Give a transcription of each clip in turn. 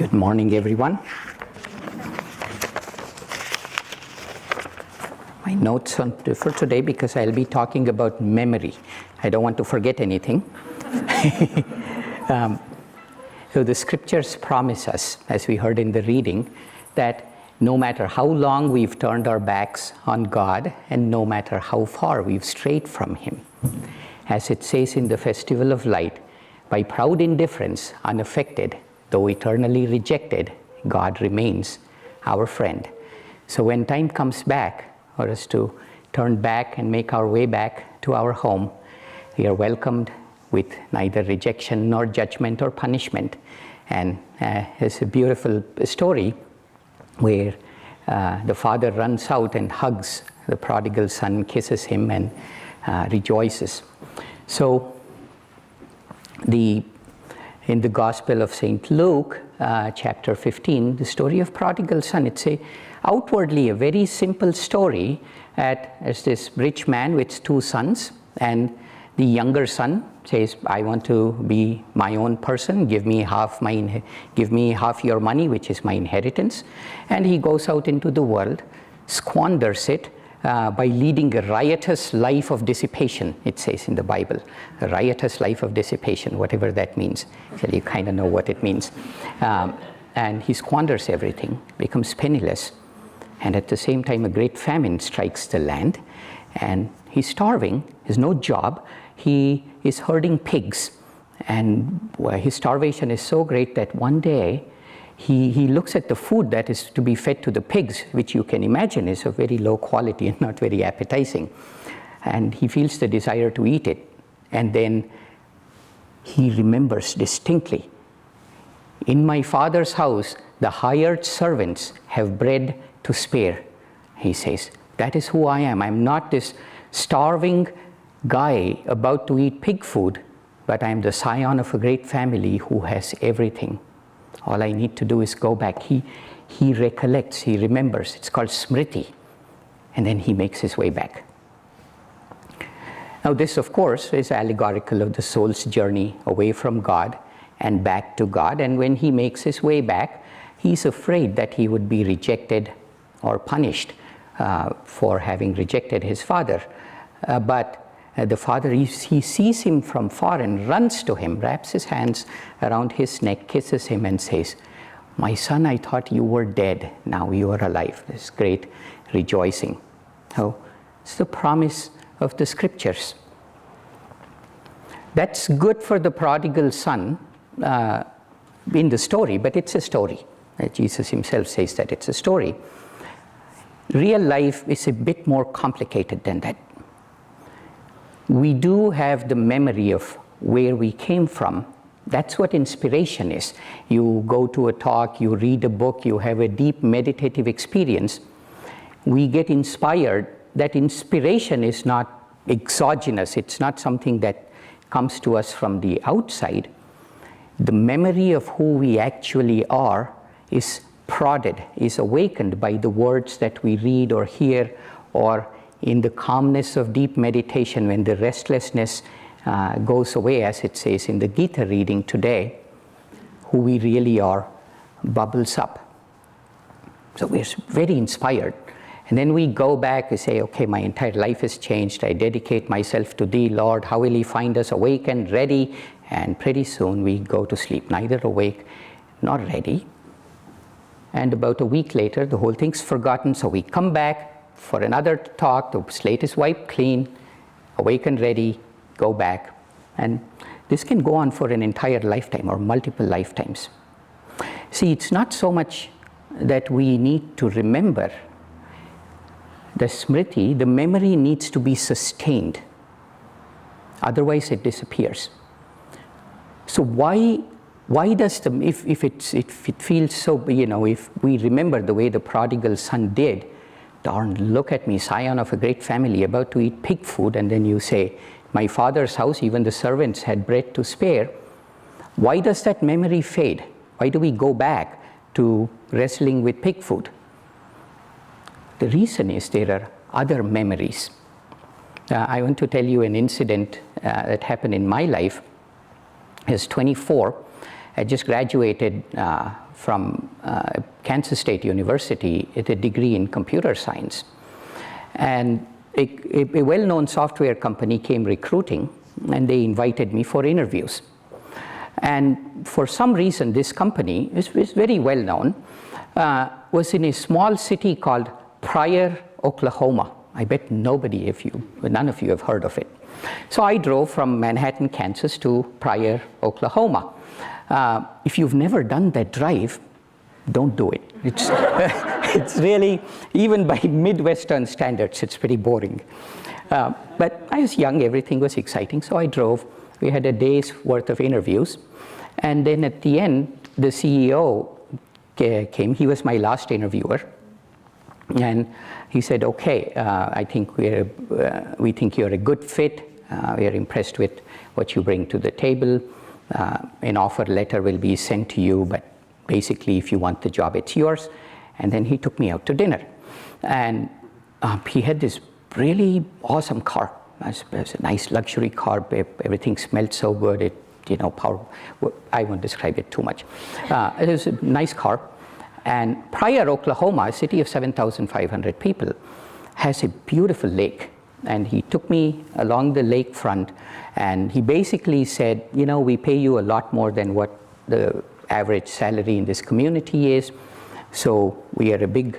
Good morning, everyone. My notes for today, because I'll be talking about memory. I don't want to forget anything. So the scriptures promise us, as we heard in the reading, that no matter how long we've turned our backs on God and no matter how far we've strayed from Him, as it says in the Festival of Light, by proud indifference, unaffected, though eternally rejected, God remains our friend. So when time comes back for us to turn back and make our way back to our home, we are welcomed with neither rejection nor judgment or punishment. And it's a beautiful story where the father runs out and hugs the prodigal son, kisses him, and rejoices. So in the Gospel of St. Luke, chapter 15, the story of Prodigal Son, it's outwardly a very simple story as this rich man with two sons, and the younger son says, I want to be my own person, give me half your money, which is my inheritance. And he goes out into the world, squanders it by leading a riotous life of dissipation, it says in the Bible. A riotous life of dissipation, whatever that means. So you kind of know what it means. And he squanders everything, becomes penniless. And at the same time, a great famine strikes the land. And he's starving, has no job. He is herding pigs. And his starvation is so great that one day, he looks at the food that is to be fed to the pigs, which you can imagine is of very low quality and not very appetizing. And he feels the desire to eat it. And then he remembers distinctly, in my father's house, the hired servants have bread to spare. He says, that is who I am. I'm not this starving guy about to eat pig food, but I'm the scion of a great family who has everything. All I need to do is go back. He recollects, he remembers. It's called Smriti. And then he makes his way back. Now this, of course, is allegorical of the soul's journey away from God and back to God. And when he makes his way back, he's afraid that he would be rejected or punished for having rejected his father. But the father, he sees him from far and runs to him, wraps his hands around his neck, kisses him and says, my son, I thought you were dead. Now you are alive. This great rejoicing. So it's the promise of the scriptures. That's good for the prodigal son in the story, but it's a story. Jesus himself says that it's a story. Real life is a bit more complicated than that. We do have the memory of where we came from. That's what inspiration is. You go to a talk, you read a book, you have a deep meditative experience. We get inspired. That inspiration is not exogenous. It's not something that comes to us from the outside. The memory of who we actually are is prodded, is awakened by the words that we read or hear, or in the calmness of deep meditation, when the restlessness goes away, as it says in the Gita reading today, who we really are bubbles up. So we're very inspired. And then we go back and say, okay, my entire life has changed. I dedicate myself to Thee, Lord. How will He find us awake and ready? And pretty soon we go to sleep, neither awake nor ready. And about a week later, the whole thing's forgotten. So we come back for another talk, the slate is wiped clean, awake and ready, go back. And this can go on for an entire lifetime or multiple lifetimes. See, it's not so much that we need to remember. The Smriti, the memory needs to be sustained. Otherwise it disappears. So why does if it feels so, if we remember the way the prodigal son did, darn, look at me, scion of a great family, about to eat pig food, and then you say, my father's house, even the servants had bread to spare. Why does that memory fade? Why do we go back to wrestling with pig food? The reason is there are other memories. I want to tell you an incident that happened in my life. I was 24. I just graduated from Kansas State University with a degree in computer science. And a well-known software company came recruiting, and they invited me for interviews. And for some reason, this company is very well known, was in a small city called Pryor, Oklahoma. I bet none of you have heard of it. So I drove from Manhattan, Kansas to Pryor, Oklahoma. If you've never done that drive, don't do it. It's really, even by Midwestern standards, it's pretty boring. But I was young, everything was exciting, so I drove. We had a day's worth of interviews. And then at the end, the CEO came. He was my last interviewer. And he said, okay, I think we think you're a good fit. We are impressed with what you bring to the table. An offer letter will be sent to you, but basically, if you want the job, it's yours. And then he took me out to dinner. And he had this really awesome car. It was a nice luxury car. Everything smelled so good. I won't describe it too much. It was a nice car. And Pryor, Oklahoma, a city of 7,500 people, has a beautiful lake. And he took me along the lakefront, and he basically said, we pay you a lot more than what the average salary in this community is. So we are a big,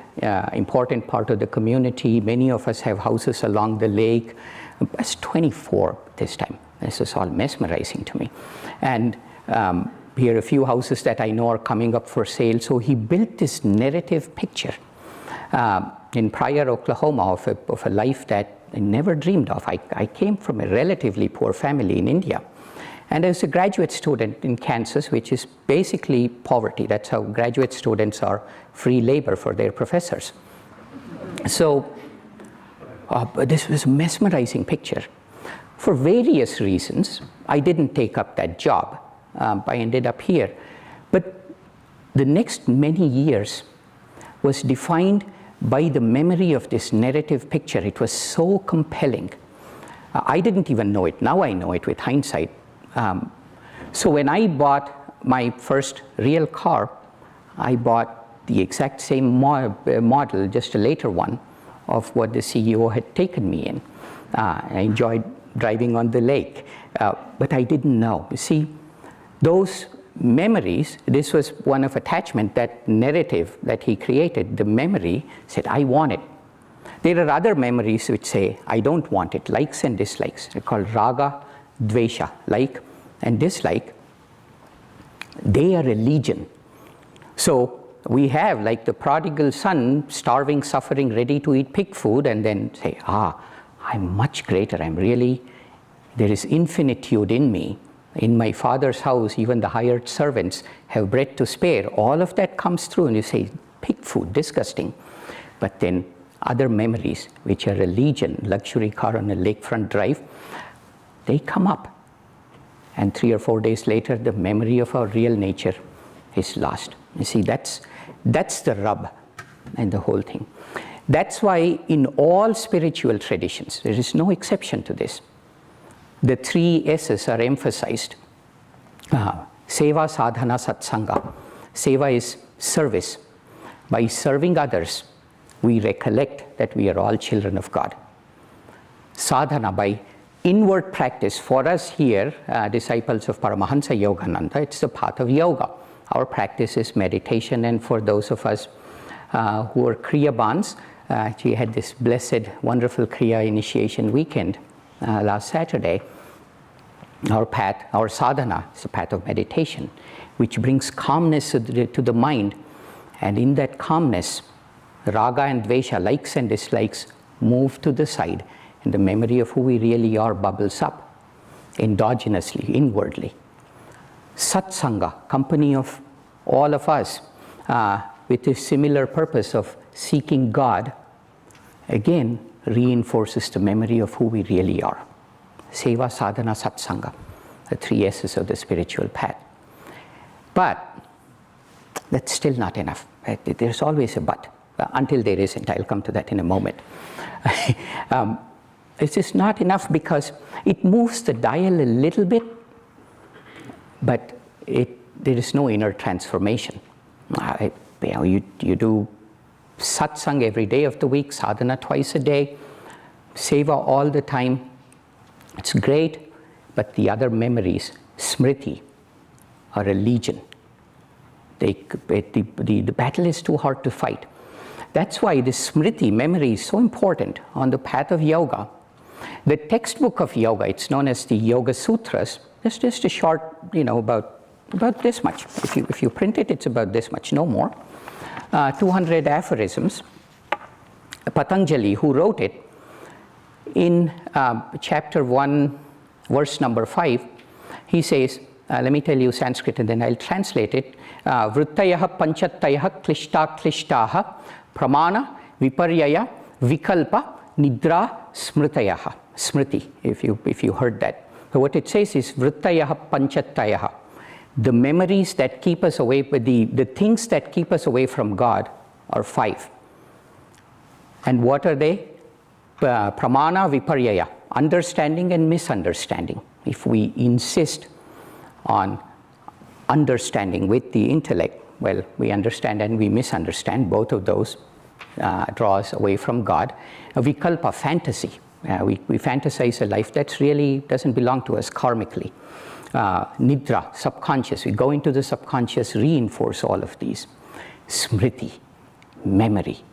important part of the community. Many of us have houses along the lake. I was 24 this time. This was all mesmerizing to me. And here are a few houses that I know are coming up for sale. So he built this narrative picture in Pryor, Oklahoma, of a life that I never dreamed of. I came from a relatively poor family in India. And as a graduate student in Kansas, which is basically poverty, that's how graduate students are free labor for their professors. So this was a mesmerizing picture. For various reasons, I didn't take up that job. I ended up here. But the next many years was defined by the memory of this narrative picture. It was so compelling. I didn't even know it. Now I know it with hindsight. So when I bought my first real car, I bought the exact same model, just a later one, of what the CEO had taken me in. I enjoyed driving on the lake, but I didn't know. You see, those memories, this was one of attachment, that narrative that he created, the memory said, I want it. There are other memories which say, I don't want it, likes and dislikes. They're called raga, dvesha, like and dislike. They are a legion. So we have like the prodigal son, starving, suffering, ready to eat pig food, and then say, I'm much greater. There is infinitude in me. In my father's house, even the hired servants have bread to spare. All of that comes through, and you say, pig food, disgusting. But then other memories, which are a legion, luxury car on a lakefront drive, they come up. And 3 or 4 days later, the memory of our real nature is lost. You see, that's the rub and the whole thing. That's why in all spiritual traditions, there is no exception to this. The 3 S's are emphasized. Seva, Sadhana, Satsanga. Seva is service. By serving others, we recollect that we are all children of God. Sadhana, by inward practice. For us here, disciples of Paramahansa Yogananda, it's the path of yoga. Our practice is meditation, and for those of us who are Kriyabans, we had this blessed, wonderful Kriya initiation weekend last Saturday. Our path, our sadhana, is a path of meditation, which brings calmness to the mind. And in that calmness, raga and dvesha, likes and dislikes, move to the side, and the memory of who we really are bubbles up endogenously, inwardly. Satsanga, company of all of us with a similar purpose of seeking God, again reinforces the memory of who we really are. Seva, Sadhana, Satsanga, the 3 S's of the spiritual path. But that's still not enough. There's always a but, until there isn't. I'll come to that in a moment. It's just not enough because it moves the dial a little bit, but there is no inner transformation. You do Satsanga every day of the week, Sadhana twice a day, Seva all the time. It's great, but the other memories, Smriti, are a legion. The battle is too hard to fight. That's why this Smriti, memory, is so important on the path of yoga. The textbook of yoga, it's known as the Yoga Sutras, it's just a short, about this much. If you print it, it's about this much, no more. 200 aphorisms. Patanjali, who wrote it, in chapter 1, verse number 5, he says, let me tell you Sanskrit and then I'll translate it. Vrittayaha panchattayaha klishta klishtaha pramana viparyaya vikalpa nidra smritayaha. Smriti, if you heard that. So what it says is vrittayaha panchattayaha. The memories that keep us away, the things that keep us away from God are 5. And what are they? Pramana viparyaya, understanding and misunderstanding. If we insist on understanding with the intellect, well, we understand and we misunderstand. Both of those draw us away from God. Vikalpa, fantasy. We fantasize a life that really doesn't belong to us karmically. Nidra, subconscious. We go into the subconscious, reinforce all of these. Smriti, memory.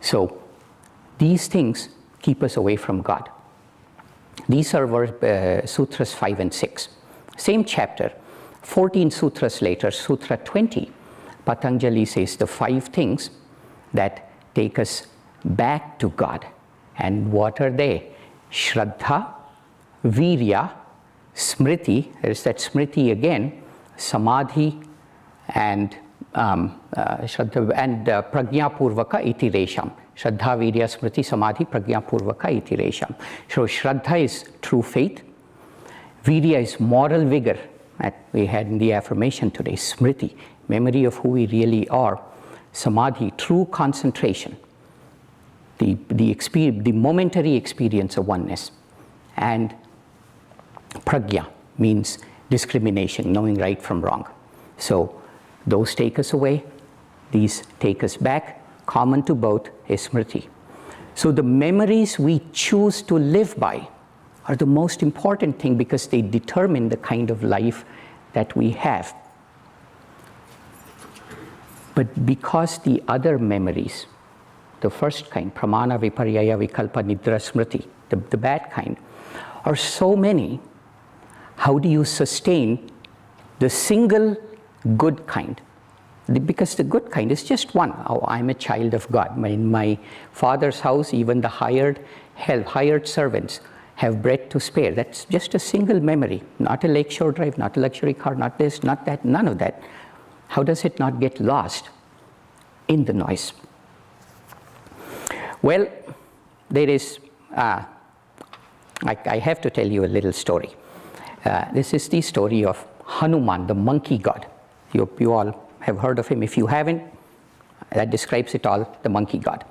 So these things keep us away from God. These are Sutras 5 and 6. Same chapter, 14 sutras later, Sutra 20, Patanjali says the 5 things that take us back to God. And what are they? Shraddha, Virya, Smriti, there's that Smriti again, Samadhi, and Shraddha and Prajna Purvaka iti resham. Shraddha, Virya, Smriti, Samadhi, Prajna Purvaka iti resham. So Shraddha is true faith. Virya is moral vigor that we had in the affirmation today. Smriti, memory of who we really are. Samadhi, true concentration. The momentary experience of oneness. And prajna means discrimination, knowing right from wrong. So those take us away, these take us back. Common to both is smriti. So the memories we choose to live by are the most important thing because they determine the kind of life that we have. But because the other memories, the first kind, pramana, viparyaya, vikalpa, nidra, smriti, the bad kind, are so many, how do you sustain the single good kind? Because the good kind is just one. Oh, I'm a child of God. In my Father's house, even the hired servants have bread to spare. That's just a single memory, not a lakeshore drive, not a luxury car, not this, not that, none of that. How does it not get lost in the noise? Well, there is, I have to tell you a little story. This is the story of Hanuman, the monkey god. You all have heard of him. If you haven't, that describes it all, the monkey god.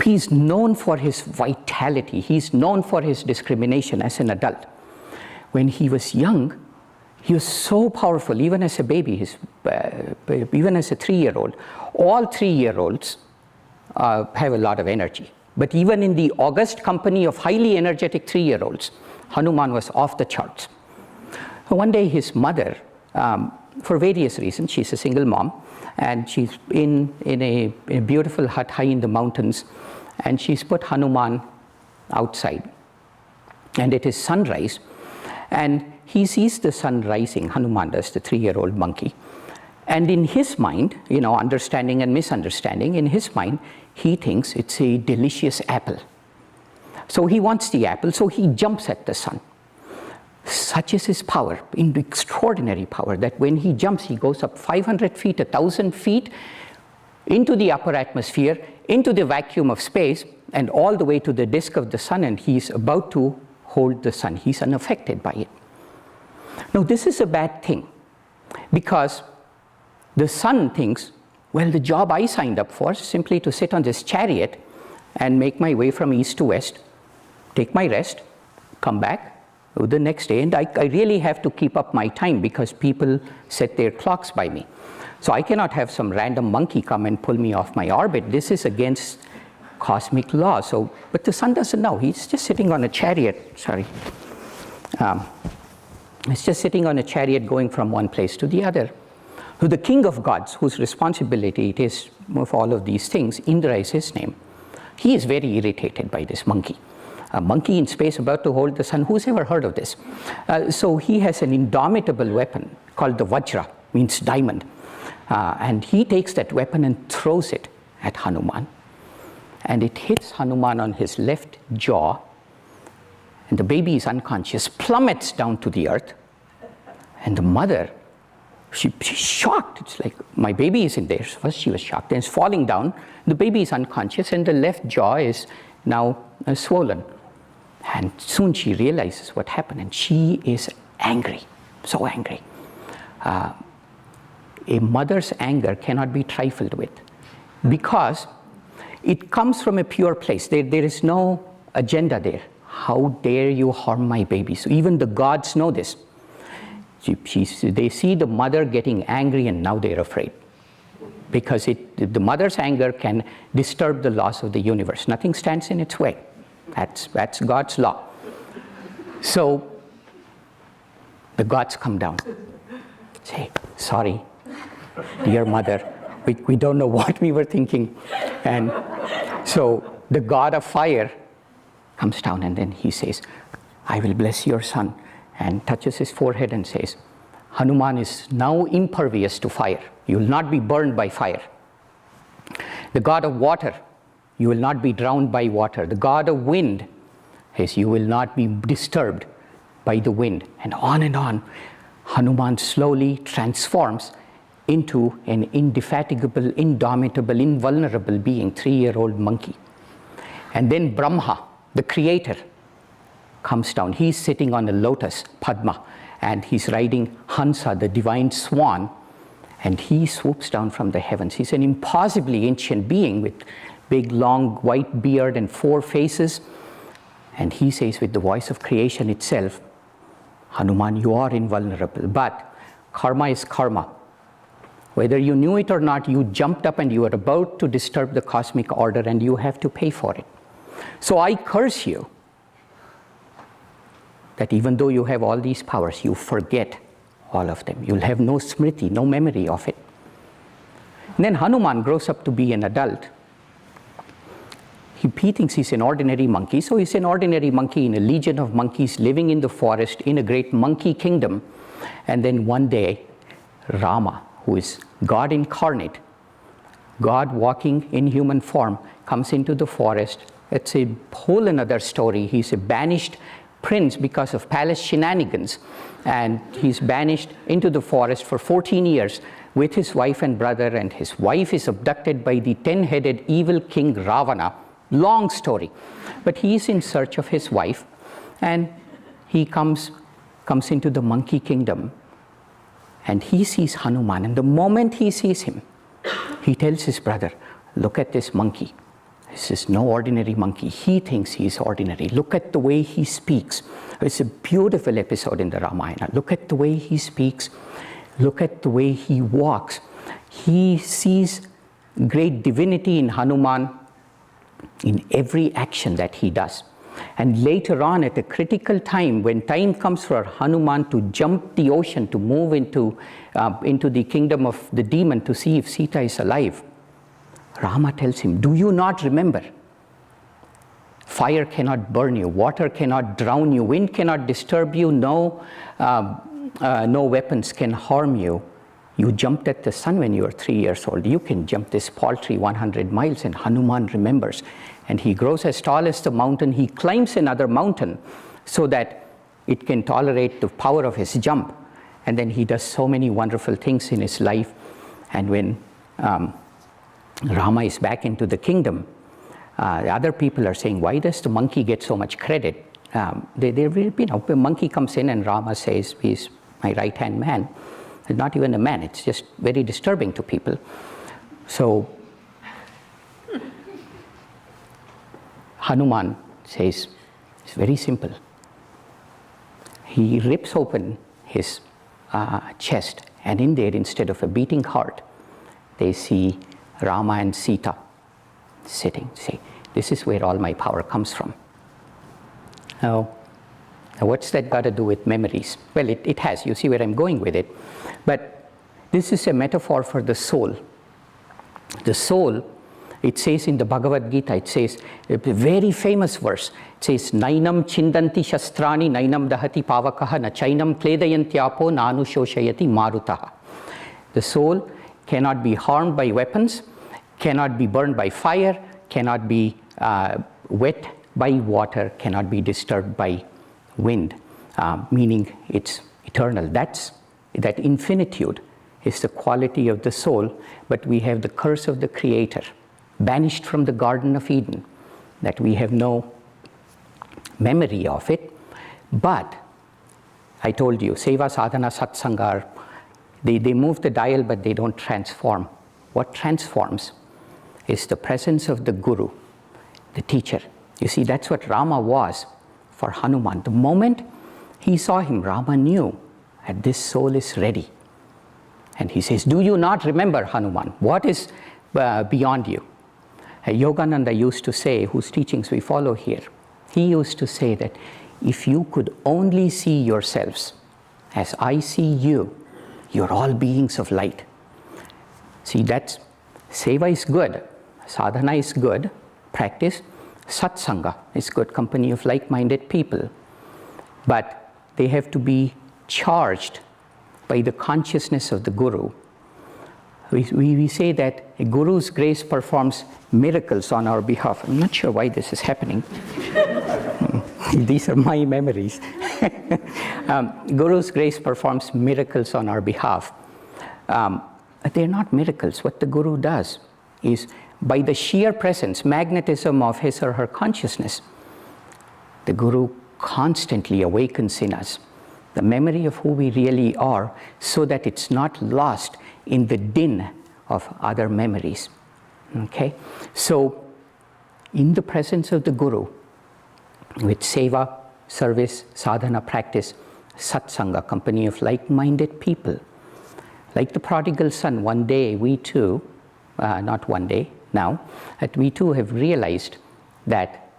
He's known for his vitality. He's known for his discrimination as an adult. When he was young, he was so powerful, even as a baby, even as a 3-year-old. All 3-year-olds have a lot of energy. But even in the august company of highly energetic 3-year-olds, Hanuman was off the charts. One day his mother, for various reasons, she's a single mom, and she's in a beautiful hut high in the mountains, and she's put Hanuman outside. And it is sunrise, and he sees the sun rising, Hanuman does, the 3-year-old monkey. And in his mind, understanding and misunderstanding, in his mind, he thinks it's a delicious apple. So he wants the apple, so he jumps at the sun. Such is his power, extraordinary power, that when he jumps, he goes up 500 feet, 1,000 feet, into the upper atmosphere, into the vacuum of space, and all the way to the disk of the sun, and he's about to hold the sun. He's unaffected by it. Now, this is a bad thing, because the sun thinks, well, the job I signed up for is simply to sit on this chariot and make my way from east to west, take my rest, come back, the next day, and I really have to keep up my time because people set their clocks by me. So I cannot have some random monkey come and pull me off my orbit. This is against cosmic law. So, but the sun doesn't know. He's just sitting on a chariot. He's just sitting on a chariot going from one place to the other. So the king of gods, whose responsibility it is of all of these things, Indra is his name. He is very irritated by this monkey. A monkey in space about to hold the sun. Who's ever heard of this? So he has an indomitable weapon called the Vajra, means diamond. And he takes that weapon and throws it at Hanuman. And it hits Hanuman on his left jaw. And the baby is unconscious, plummets down to the earth. And the mother, she's shocked. It's like, my baby is in there. So first she was shocked. Then it's falling down. The baby is unconscious and the left jaw is now swollen. And soon she realizes what happened, and she is angry, so angry. A mother's anger cannot be trifled with because it comes from a pure place. There is no agenda there. How dare you harm my baby? So even the gods know this. They see the mother getting angry and now they're afraid because the mother's anger can disturb the laws of the universe. Nothing stands in its way. That's God's law. So the gods come down, say, sorry, dear mother, we don't know what we were thinking. And so the god of fire comes down and then he says, I will bless your son, and touches his forehead and says, Hanuman is now impervious to fire. You will not be burned by fire. The god of water, you will not be drowned by water. The god of wind says, you will not be disturbed by the wind. And on, Hanuman slowly transforms into an indefatigable, indomitable, invulnerable being, 3-year-old monkey. And then Brahma, the creator, comes down. He's sitting on a lotus, Padma, and he's riding Hansa, the divine swan, and he swoops down from the heavens. He's an impossibly ancient being with big, long, white beard and 4 faces. And he says with the voice of creation itself, Hanuman, you are invulnerable, but karma is karma. Whether you knew it or not, you jumped up and you were about to disturb the cosmic order and you have to pay for it. So I curse you that even though you have all these powers, you forget all of them. You'll have no Smriti, no memory of it. And then Hanuman grows up to be an adult. He thinks he's an ordinary monkey, so he's an ordinary monkey in a legion of monkeys living in the forest in a great monkey kingdom. And then one day, Rama, who is God incarnate, God walking in human form, comes into the forest. It's a whole another story. He's a banished prince because of palace shenanigans, and he's banished into the forest for 14 years with his wife and brother, and his wife is abducted by the 10-headed evil king Ravana. Long story, but he's in search of his wife, and he comes into the monkey kingdom, and he sees Hanuman, and the moment he sees him, he tells his brother, look at this monkey. This is no ordinary monkey. He thinks he's ordinary. Look at the way he speaks. It's a beautiful episode in the Ramayana. Look at the way he speaks. Look at the way he walks. He sees great divinity in Hanuman in every action that he does. And later on, at a critical time, when time comes for Hanuman to jump the ocean, to move into the kingdom of the demon to see if Sita is alive, Rama tells him, do you not remember? Fire cannot burn you, water cannot drown you, wind cannot disturb you, no weapons can harm you. You jumped at the sun when you were 3 years old. You can jump this paltry 100 miles, and Hanuman remembers. And he grows as tall as the mountain. He climbs another mountain so that it can tolerate the power of his jump. And then he does so many wonderful things in his life. And when Rama is back into the kingdom, the other people are saying, why does the monkey get so much credit? The monkey comes in and Rama says, he's my right-hand man. It's not even a man, it's just very disturbing to people. So Hanuman says, it's very simple. he rips open his chest, and in there, instead of a beating heart, they see Rama and Sita sitting. See, this is where all my power comes from. Now what's that got to do with memories? Well, it has. You see where I'm going with it. But this is a metaphor for the soul. The soul, it says in the Bhagavad Gita, it says, a very famous verse, it says, Nainam chindanti shastrani nainam dahati pavakaha na chainam kledayantyapo nanu shoshayati marutaha. The soul cannot be harmed by weapons, cannot be burned by fire, cannot be wet by water, cannot be disturbed by wind, meaning it's eternal. That infinitude is the quality of the soul, but we have the curse of the Creator, banished from the Garden of Eden, that we have no memory of it. But I told you, Seva, Sadhana, Satsanga, they move the dial, but they don't transform. What transforms is the presence of the Guru, the teacher. You see, that's what Rama was for Hanuman. The moment he saw him, Rama knew that this soul is ready. And he says, do you not remember, Hanuman? What is beyond you? Yogananda used to say, whose teachings we follow here, he used to say that if you could only see yourselves as I see you, you're all beings of light. See, that's, Seva is good, Sadhana is good, practice, Satsanga is good, company of like-minded people. But they have to be charged by the consciousness of the Guru. We say that a Guru's grace performs miracles on our behalf. I'm not sure why this is happening. These are my memories. Guru's grace performs miracles on our behalf. But they're not miracles. What the Guru does is, by the sheer presence, magnetism of his or her consciousness, the Guru constantly awakens in us the memory of who we really are, so that it's not lost in the din of other memories. Okay? So, in the presence of the Guru, with Seva, service, sadhana, practice, Satsanga, company of like-minded people, like the Prodigal Son, one day we too, not one day, now, that we too have realized that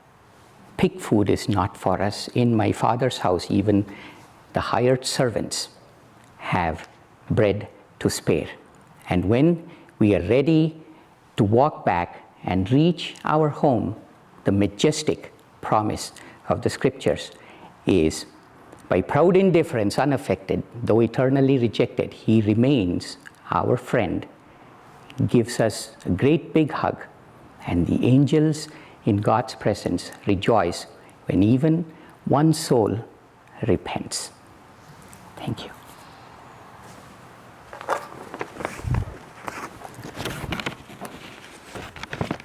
pig food is not for us. In my Father's house, even the hired servants have bread to spare. And when we are ready to walk back and reach our home, the majestic promise of the scriptures is, by proud indifference, unaffected, though eternally rejected, he remains our friend, gives us a great big hug, and the angels in God's presence rejoice when even one soul repents. Thank you.